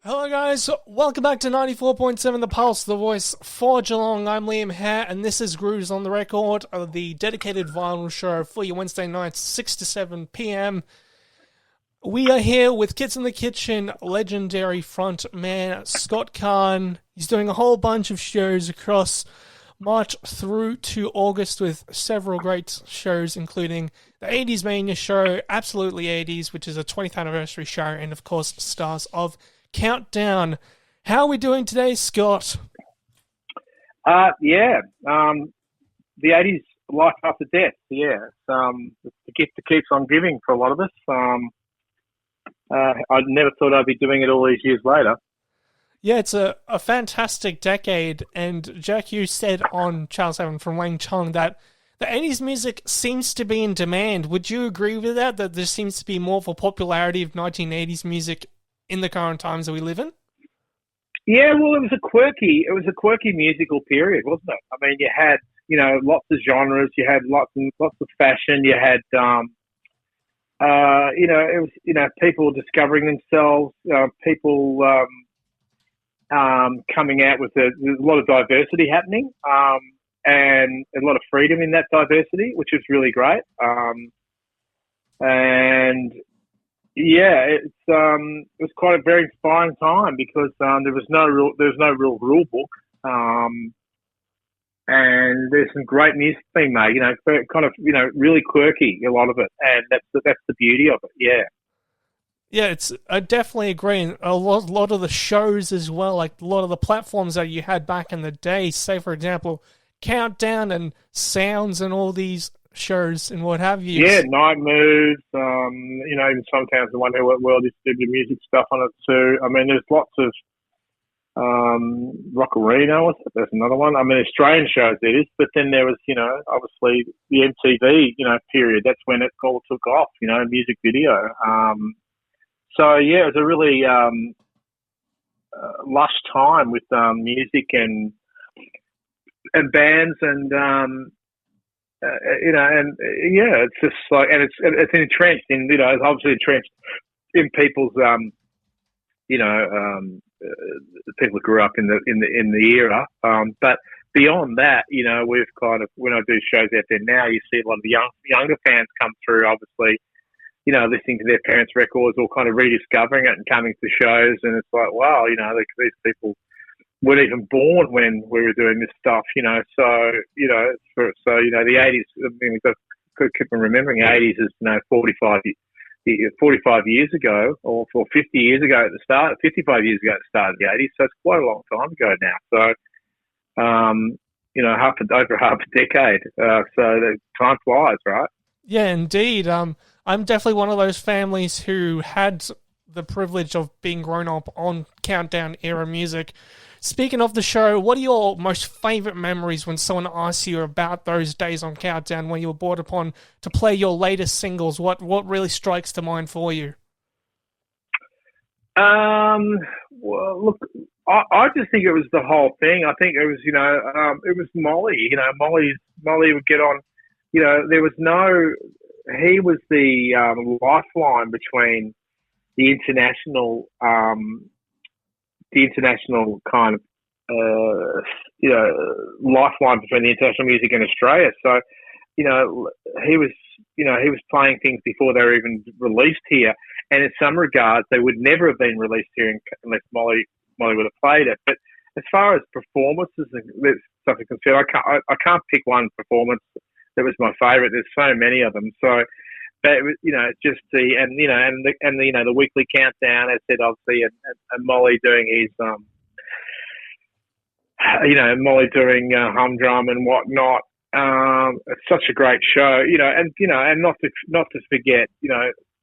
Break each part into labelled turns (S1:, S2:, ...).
S1: Hello guys, welcome back to 94.7 The Pulse, the voice for Geelong. I'm Liam Hare and this is Grooves on the Record, the dedicated vinyl show for your Wednesday nights 6 to 7 p.m. We are here with Kids in the Kitchen legendary front man Scott Carne. He's doing a whole bunch of shows across March through to August with several great shows including the 80s Mania show, Absolutely 80s, which is a 20th anniversary show, and of course stars of Countdown. How are we doing today, Scott?
S2: The 80s life after death. Yeah, it's the gift that keeps on giving for a lot of us. I never thought I'd be doing it all these years later.
S1: Yeah, it's a fantastic decade, and Jack Hughes said on Charles Evan from Wang Chung that the 80s music seems to be in demand. Would you agree with that there seems to be more of a popularity of 1980s music in the current times that we live in?
S2: Yeah, well, it was a quirky musical period, wasn't it? I mean, you had, lots of genres, you had lots of fashion, you had, it was, people discovering themselves, people coming out with there's a lot of diversity happening, and a lot of freedom in that diversity, which is really great. And yeah, it was quite a very inspiring time because there was no real rule book, and there's some great music being made. Really quirky, a lot of it, and that's the beauty of it. Yeah.
S1: Yeah, I definitely agree. And a lot of the shows as well, like a lot of the platforms that you had back in the day, say for example, Countdown and Sounds and all these shows and what have you.
S2: Yeah, Night Moves, even sometimes the one who world distributed music stuff on it too. I mean, there's lots of Rock Arena, there's another one. I mean, Australian shows there is, but then there was, obviously the MTV, period. That's when it all took off, music video. So yeah, it was a really lush time with music and bands and it's just like, and it's entrenched in, it's obviously entrenched in people's, people who grew up in the era. But beyond that, we've kind of, when I do shows out there now, you see a lot of the younger fans come through, obviously, listening to their parents' records or kind of rediscovering it and coming to shows. And it's like, wow, these people weren't even born when we were doing this stuff, So, the 80s, I mean, we've got to keep on remembering the 80s is, 45 years ago or 50 years ago at the start, 55 years ago at the start of the 80s. So it's quite a long time ago now. So, over half a decade. So the time flies, right?
S1: Yeah, indeed. I'm definitely one of those families who had the privilege of being grown up on Countdown era music. Speaking of the show, what are your most favourite memories when someone asks you about those days on Countdown when you were brought upon to play your latest singles? What really strikes to mind for you?
S2: Well, look, I just think it was the whole thing. I think it was, it was Molly. Molly would get on. There was he was the lifeline between the international kind of, lifeline between the international music and Australia. So, he was playing things before they were even released here. And in some regards, they would never have been released here unless Molly would have played it. But as far as performances and stuff is concerned, I can't pick one performance that was my favourite. There's so many of them. So, but it was, just the weekly countdown, as I said, obviously, and Molly doing his, Molly doing humdrum and whatnot. It's such a great show, and not to forget,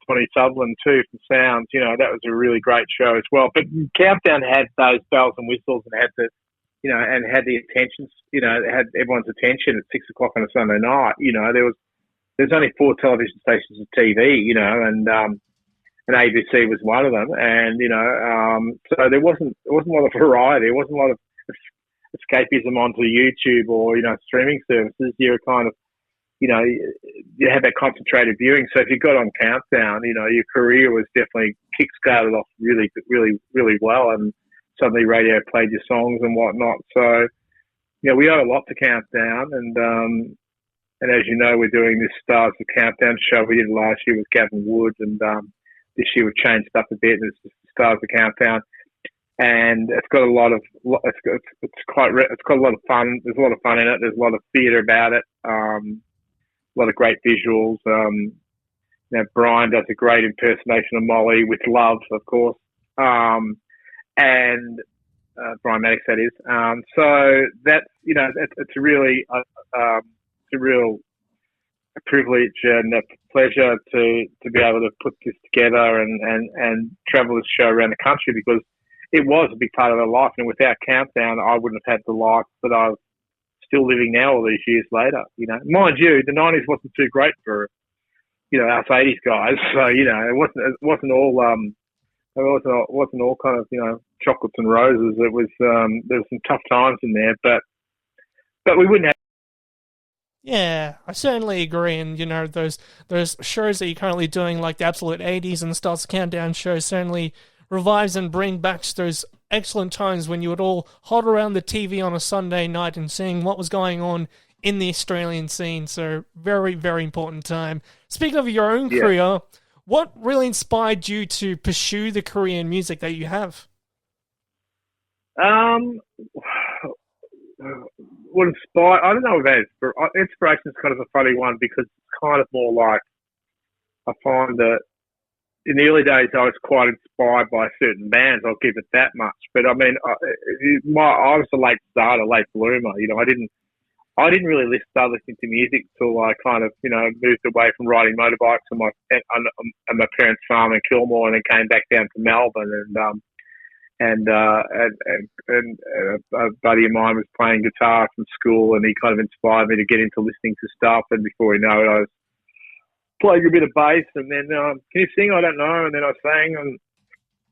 S2: Tony Sutherland too from Sounds. That was a really great show as well. But Countdown had those bells and whistles and had the, and had the attention, had everyone's attention at 6 o'clock on a Sunday night. There's only 4 television stations of TV, and ABC was one of them, and so there wasn't a lot of variety. There wasn't a lot of escapism onto YouTube or streaming services. You were kind of you know, you had that concentrated viewing. So if you got on Countdown, you know, your career was definitely kick-started off really, really, really well, and suddenly radio played your songs and whatnot. So, you know, we owe a lot to Countdown, and as you know, we're doing this Stars of Countdown show. We did it last year with Gavin Wood, and this year we've changed up a bit, and it's just Stars of Countdown. And it's got a lot of it's got a lot of fun. There's a lot of fun in it. There's a lot of theatre about it. A lot of great visuals. You know, Brian does a great impersonation of Molly with love, of course. And Brian Maddox, that is. So that's, you know, it's a really it's a real privilege and a pleasure to be able to put this together and travel this show around the country, because it was a big part of our life, and without Countdown, I wouldn't have had the life that I'm still living now all these years later. You know, mind you, the 90s wasn't too great for, you know, us 80s guys. So, you know, it wasn't all kind of, you know, chocolates and roses. It was there was some tough times in there, but we wouldn't have.
S1: Yeah, I certainly agree. And, you know, those shows that you're currently doing, like the Absolute 80s and the Stars Countdown show, certainly revives and bring back those excellent times when you would all huddle around the TV on a Sunday night and seeing what was going on in the Australian scene. So very, very important time. Speaking of your own career, what really inspired you to pursue the career in music that you have?
S2: What inspired? I don't know about inspiration is kind of a funny one, because it's kind of more like, I find that in the early days I was quite inspired by certain bands. I'll give it that much. But I mean, I was a late starter, late bloomer. You know, I didn't really start listening to music till I kind of, you know, moved away from riding motorbikes on my parents' farm in Kilmore, and then came back down to Melbourne, and a buddy of mine was playing guitar from school, and he kind of inspired me to get into listening to stuff. And before you know it, I was playing a bit of bass, and then can you sing? I don't know. And then I sang, and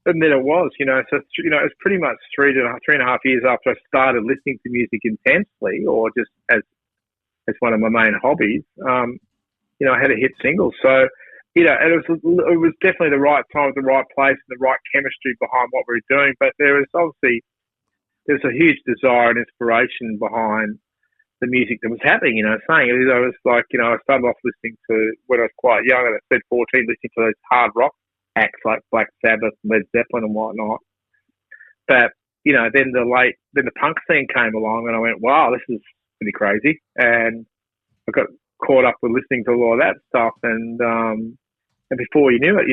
S2: then it was, you know. So, you know, it's pretty much 3.5 years after I started listening to music intensely, or just as one of my main hobbies. You know, I had a hit single. So, you know, and it was definitely the right time, the right place, and the right chemistry behind what we were doing. But there's a huge desire and inspiration behind the music that was happening. You know, I was like, you know, I started off listening to, when I was quite young, and I said 14, listening to those hard rock acts like Black Sabbath, Led Zeppelin, and whatnot. But, you know, then the punk scene came along, and I went, wow, this is pretty crazy. And I got caught up with listening to a lot of that stuff, and before you knew it,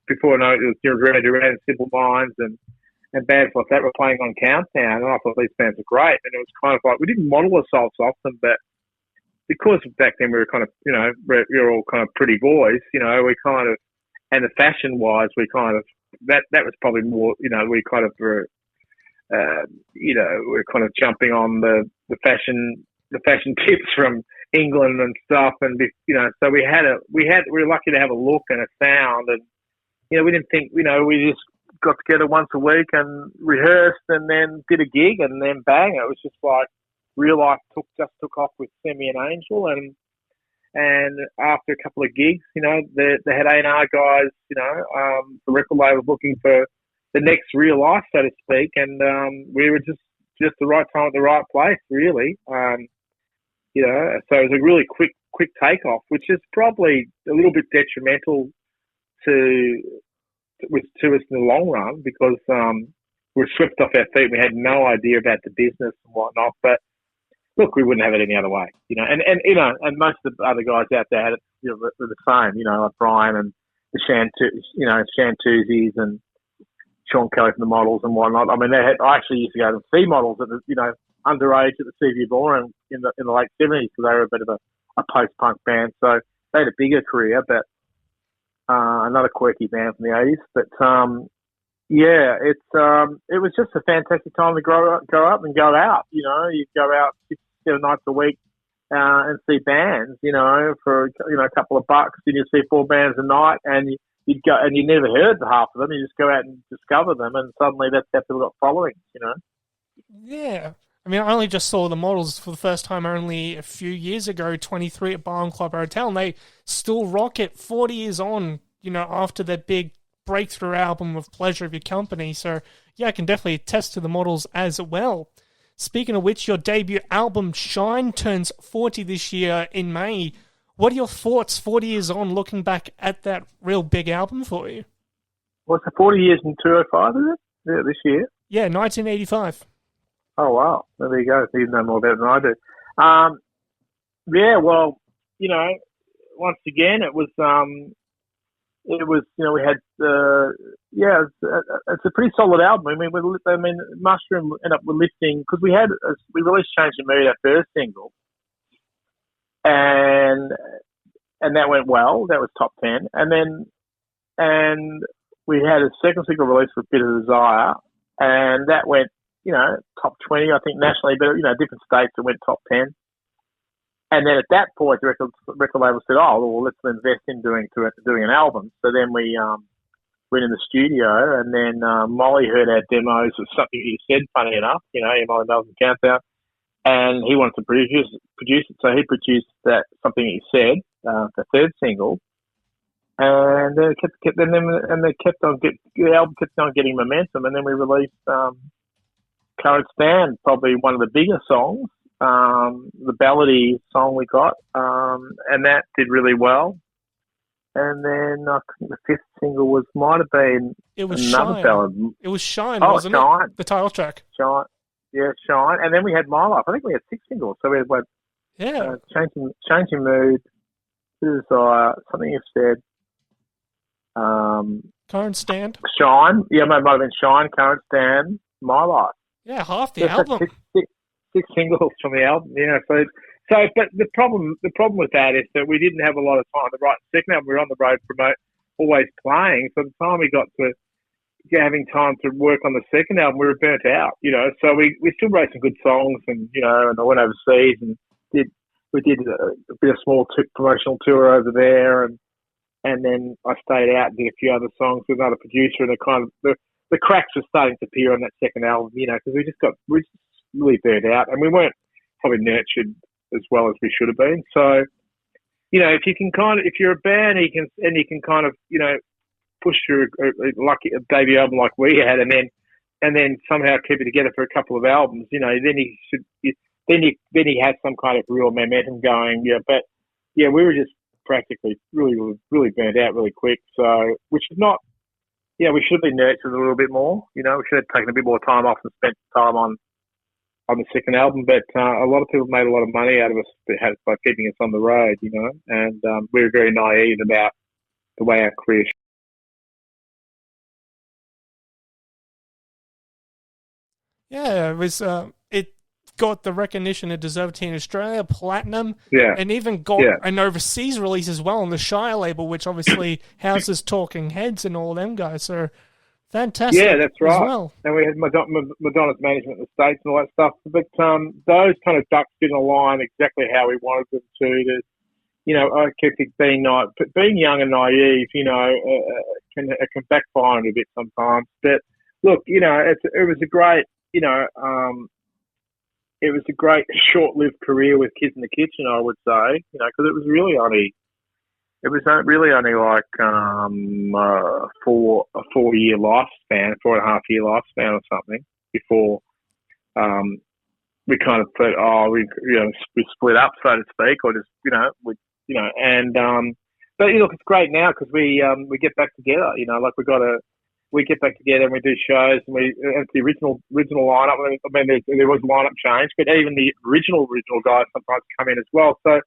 S2: before I know it, was Duran Duran, Simple Minds, and bands like that were playing on Countdown, and I thought these bands were great. And it was kind of like, we didn't model ourselves off them, but because back then we were kind of, you know, we were all kind of pretty boys, you know, we kind of, and the fashion wise, we kind of, that was probably more, you know, we kind of were, you know, we're kind of jumping on the fashion tips from England and stuff, and, you know, so we were lucky to have a look and a sound, and, you know, we didn't think, you know, we just got together once a week and rehearsed, and then did a gig, and then bang, it was just like real life took off with Semi and Angel, and after a couple of gigs, you know, they had A&R guys, you know, the record label looking for the next real life, so to speak, and we were just the right time at the right place, really. You know, so it was a really quick takeoff, which is probably a little bit detrimental to us in the long run, because we were swept off our feet. We had no idea about the business and whatnot. But look, we wouldn't have it any other way, you know. And you know, and most of the other guys out there had it, you know, were the same, you know, like Brian and the Shantuzis and Sean Kelly from the Models and whatnot. I mean, I actually used to go to see Models at the, you know, underage at the Seaview Ballroom in the late 70s, because they were a bit of a post-punk band. So they had a bigger career, but another quirky band from the 80s. But yeah, it was just a fantastic time to grow up and go out. You know, you go out 6-7 nights a week and see bands. You know, for, you know, a couple of bucks, and you see 4 bands a night, and you'd go, and you never heard half of them. You just go out and discover them, and suddenly that's how people got followings. You know.
S1: Yeah. I mean, I only just saw the models for the first time only a few years ago, 23 at Bar and Club Hotel, and they still rock it 40 years on, after their big breakthrough album of Pleasure of Your Company. So, yeah, I can definitely attest to the models as well. Speaking of which, your debut album, Shine, turns 40 this year in May. What are your thoughts 40 years on, looking back at that real big album for you?
S2: What's the 40 years in 205, is it? Yeah, this year?
S1: Yeah, 1985.
S2: Oh, wow. Well, there you go. You know more about it than I do. Yeah, well, once again, it was, we had, it's a pretty solid album. I mean, Mushroom ended up with lifting, because we released Change Your Mood, our first single, and that went well. That was top 10. And we had a second single release with Bit of Desire, and that went, top 20, I think, nationally, but, different states, it went top 10. And then at that point, the record label said, oh, well, let's invest in doing an album. So then we went in the studio, and then Molly heard our demos of Something You Said, funny enough, Molly Melbourne Countdown, and he wanted to produce it. So he produced that Something You Said, the third single. And then the album kept on getting momentum, and then we released Current Stand, probably one of the bigger songs, the ballady song we got, and that did really well. And then I think the fifth single might have been another
S1: Shine.
S2: ballad.
S1: It was Shine,
S2: wasn't
S1: Shine. It? The title track.
S2: Shine. Yeah, Shine. And then we had My Life. I think we had 6 singles. So we had Changing Mood, Desire, Something You Said,
S1: Current Stand.
S2: Shine. Yeah, it might have been Shine, Current Stand, My Life.
S1: Yeah, half the album.
S2: Six singles from the album. But the problem with that is that we didn't have a lot of time to write the second album. We were on the road always playing. So by the time we got to having time to work on the second album, we were burnt out. So we still wrote some good songs, and and I went overseas and did a bit of small promotional tour over there, and then I stayed out and did a few other songs with another producer, and the cracks were starting to appear on that second album, because we just really burnt out, and we weren't probably nurtured as well as we should have been. So, if you're a band, you can kind of, push through a debut album like we had, and then somehow keep it together for a couple of albums, then you have some kind of real momentum going. Yeah, but yeah, we were just practically really, really burnt out really quick. So, which is not, we should have been nurtured a little bit more. We should have taken a bit more time off and spent time on the second album. But a lot of people made a lot of money out of us by keeping us on the road, and we were very naive about the way our career.
S1: Yeah, it was. It got the recognition it deserved here in Australia, platinum, and even got an overseas release as well on the Shire label, which obviously houses Talking Heads and all them guys. So fantastic.
S2: Yeah, that's right.
S1: As well.
S2: And we had Madonna's management in the States and all that stuff. But those kind of ducks didn't align exactly how we wanted them to. I kept being young and naive, it can backfire on a bit sometimes. But look, it was a great, it was a great short-lived career with Kids in the Kitchen, I would say, because it was really only like a 4-year lifespan, 4.5-year lifespan or something before we kind of thought, we split up, so to speak, or just but look, it's great now because we get back together, we get back together and we do shows, and it's the original lineup. I mean, there was lineup change, but even the original guys sometimes come in as well. So,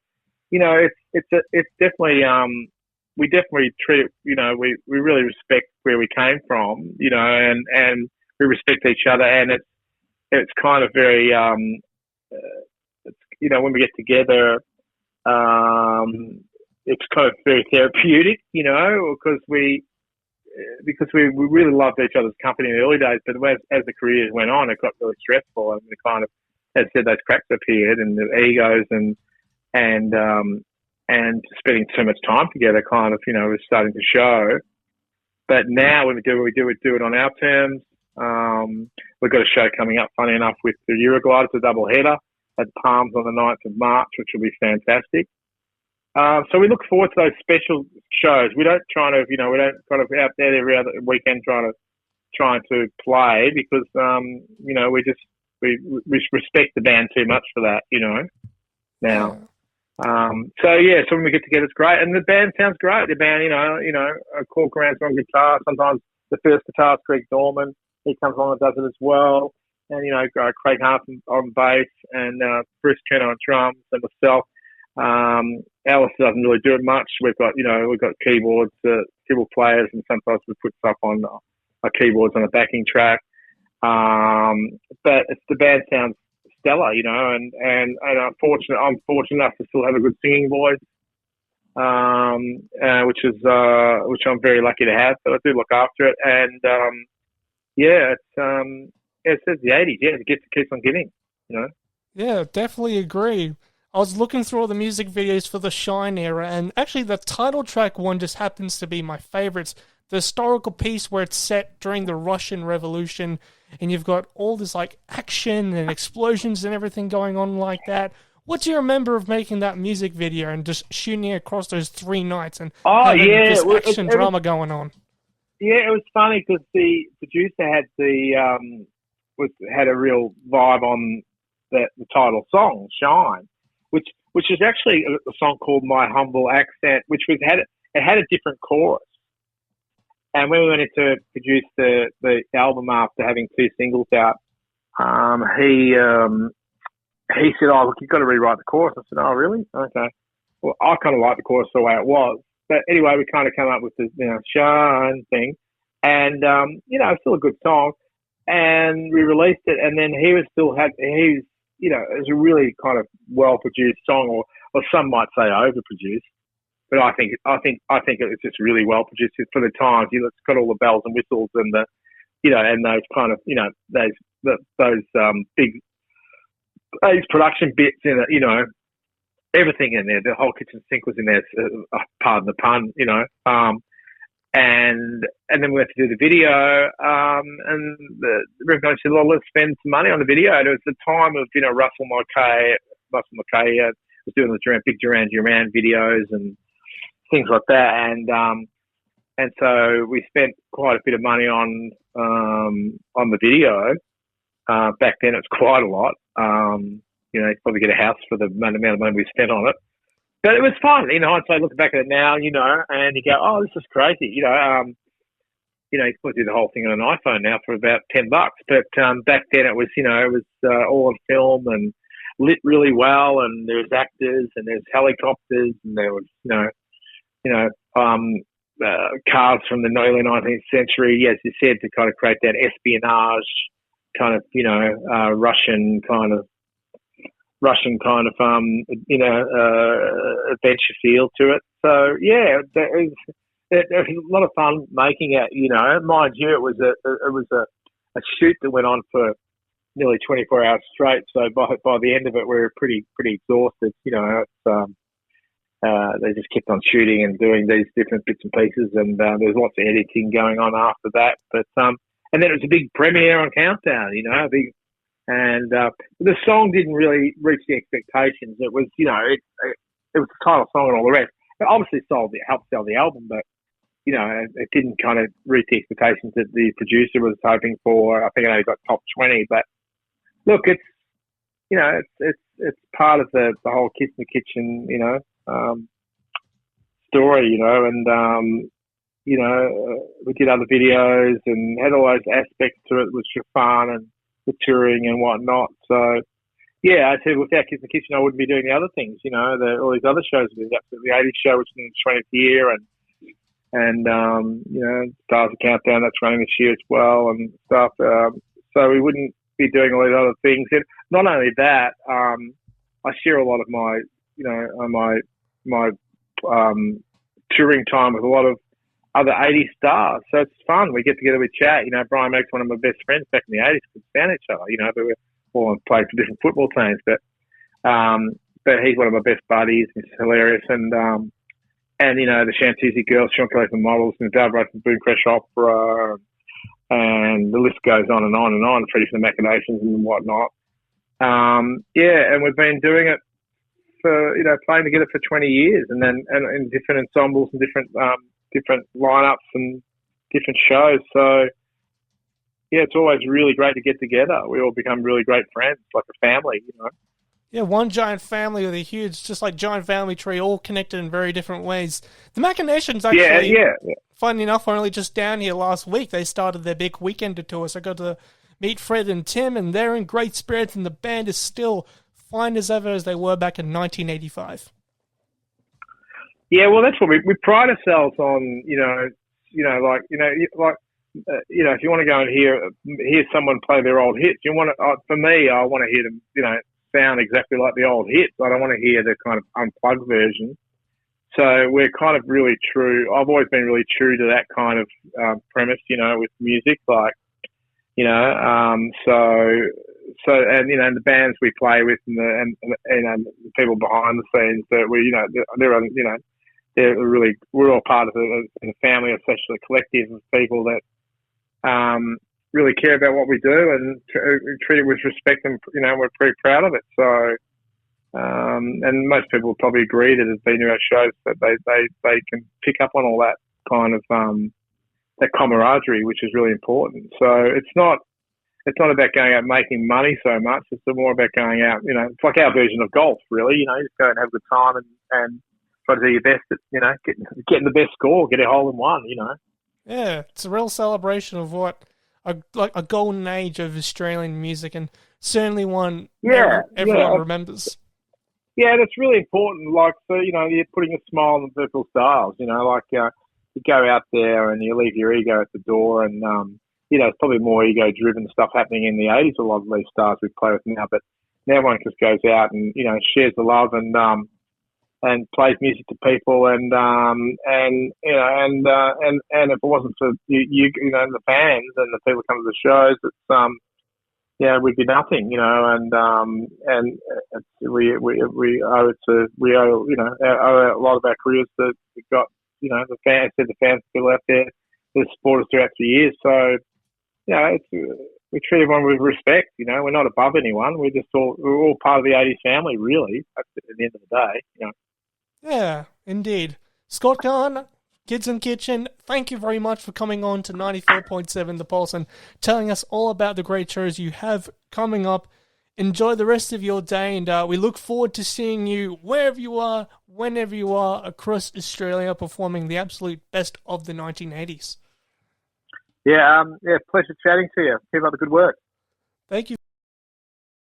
S2: it's definitely we definitely treat it. We really respect where we came from, and we respect each other, and it's kind of very when we get together, it's kind of very therapeutic, because we really loved each other's company in the early days, but as the careers went on, it got really stressful, and we kind of, as I said, those cracks appeared, and the egos and spending so much time together kind of, was starting to show. But now when we do it on our terms, We've got a show coming up, funny enough, with the Uruguay. It's a double header at Palms on the 9th of March, which will be fantastic. So we look forward to those special shows. We don't we don't kind of out there every other weekend trying to play because, we respect the band too much for that, now. So when we get together, it's great. And the band sounds great. The band, Cork Grant's on guitar. Sometimes the first guitarist, Greg Dorman, he comes on and does it as well. And, Craig Hart on bass and Bruce Turner on drums and myself. Alice doesn't really do it much. We've got keyboards, keyboard players, and sometimes we put stuff on our keyboards on a backing track. But the band sounds stellar, and I'm fortunate enough to still have a good singing voice, which I'm very lucky to have. But I do look after it, and it's the 80s. Yeah, it keeps on giving,
S1: Yeah, definitely agree. I was looking through all the music videos for the Shine era, and actually the title track one just happens to be my favourites. The historical piece where it's set during the Russian Revolution, and you've got all this like action and explosions and everything going on like that. What do you remember of making that music video and just shooting across those 3 nights and having this action drama going on?
S2: Yeah, it was funny because the producer had a real vibe on the title song, Shine, which is actually a song called My Humble Accent, which had a different chorus. And when we went in to produce the album after having 2 singles out, he said, "Oh, look, you've got to rewrite the chorus." I said, "Oh, really? Okay." Well, I kind of like the chorus the way it was. But anyway, we kind of came up with the Shine thing. And, it's still a good song. And we released it. And then it was a really kind of well-produced song, or some might say overproduced. But I think it's just really well produced for the times. It's got all the bells and whistles and and those kind of those big production bits in it. Everything in there. The whole kitchen sink was in there. Pardon the pun. And then we went to do the video. And the record company said, "Well, let's spend some money on the video." And it was the time of Russell McKay was doing the big Duran Duran videos and things like that, and so we spent quite a bit of money on the video. Back then, it's quite a lot. You probably get a house for the amount of money we spent on it. But it was fun. In hindsight, looking back at it now, and you go, "Oh, this is crazy." You can probably do the whole thing on an iPhone now for about $10. But back then, it was all on film and lit really well, and there was actors and there's helicopters and there was cars from the early 19th century, as you said, to kind of create that espionage kind of, Russian kind of adventure feel to it. So yeah, it was a lot of fun making it. Mind you, it was a shoot that went on for nearly 24 hours straight. So by the end of it, we were pretty exhausted. They just kept on shooting and doing these different bits and pieces, and there was lots of editing going on after that. But and then it was a big premiere on Countdown, and the song didn't really reach the expectations. It was, it was the title song and all the rest. It obviously helped sell the album, but it didn't kind of reach the expectations that the producer was hoping for. I think it only got top 20, but look, it's part of the whole Kiss in the Kitchen, story, and we did other videos and had all those aspects to it, which were fun, and the touring and whatnot. So yeah, I said without Kiss in the Kitchen, I wouldn't be doing the other things, all these other shows. We did the 80s show, which is in its 20th year, and Stars of Countdown, that's running this year as well, and stuff. So we wouldn't be doing all these other things. And not only that, I share a lot of my touring time with a lot of other 80s stars. So it's fun. We get together, we chat. Brian Meg's one of my best friends back in the 80s. We found each other, but we all played for different football teams. But he's one of my best buddies. He's hilarious. And the Shantuzzi girls, Sean Kelly from Models, and Val Rudd from Boom Crash Opera, and the list goes on and on and on, Freddie from the Machinations and whatnot. And we've been doing it for, playing together for 20 years, and in different ensembles and different lineups and different shows. So, yeah, it's always really great to get together. We all become really great friends, like a family,
S1: Yeah, one giant family with a huge, just like giant family tree, all connected in very different ways. The Machinations actually,
S2: yeah.
S1: funny enough, were only just down here last week. They started their big weekend tour, so I got to meet Fred and Tim, and they're in great spirits, and the band is still fine as ever as they were back in 1985.
S2: Yeah, well, that's what we pride ourselves on. If you want to go and hear someone play their old hits, for me, I want to hear them, sound exactly like the old hits. I don't want to hear the kind of unplugged version. So we're kind of really true. I've always been really true to that kind of premise, with music, like, and the bands we play with and the people behind the scenes that they're really, we're all part of a family, especially a collective of people that really care about what we do and treat it with respect, and we're pretty proud of it. So, and most people probably agree that it's been to our shows that they can pick up on all that kind of that camaraderie, which is really important. So it's not about going out and making money so much. It's more about going out, it's like our version of golf, really. You just go and have a good time and try to do your best at, getting the best score, get a hole in one,
S1: Yeah, it's a real celebration of what a golden age of Australian music, and certainly one everyone remembers.
S2: Yeah, that's really important. Like, so, you're putting a smile on people's dials, you go out there and you leave your ego at the door, and, it's probably more ego-driven stuff happening in the 80s, a lot of these stars we play with now, but now everyone just goes out and, shares the love and plays music to people, and if it wasn't for the fans and the people coming to the shows, it's we'd be nothing, and we owe it to owe a lot of our careers that we got, the fans still out there that support us throughout the years. So we treat everyone with respect. We're not above anyone. We're all part of the 80s family, really. At the end of the day,
S1: Yeah, indeed. Scott Carne, Kids in Kitchen, thank you very much for coming on to 94.7 The Pulse and telling us all about the great shows you have coming up. Enjoy the rest of your day, and we look forward to seeing you wherever you are, whenever you are, across Australia, performing the absolute best of the 1980s.
S2: Yeah, pleasure chatting to you. Keep up the good work.
S1: Thank you.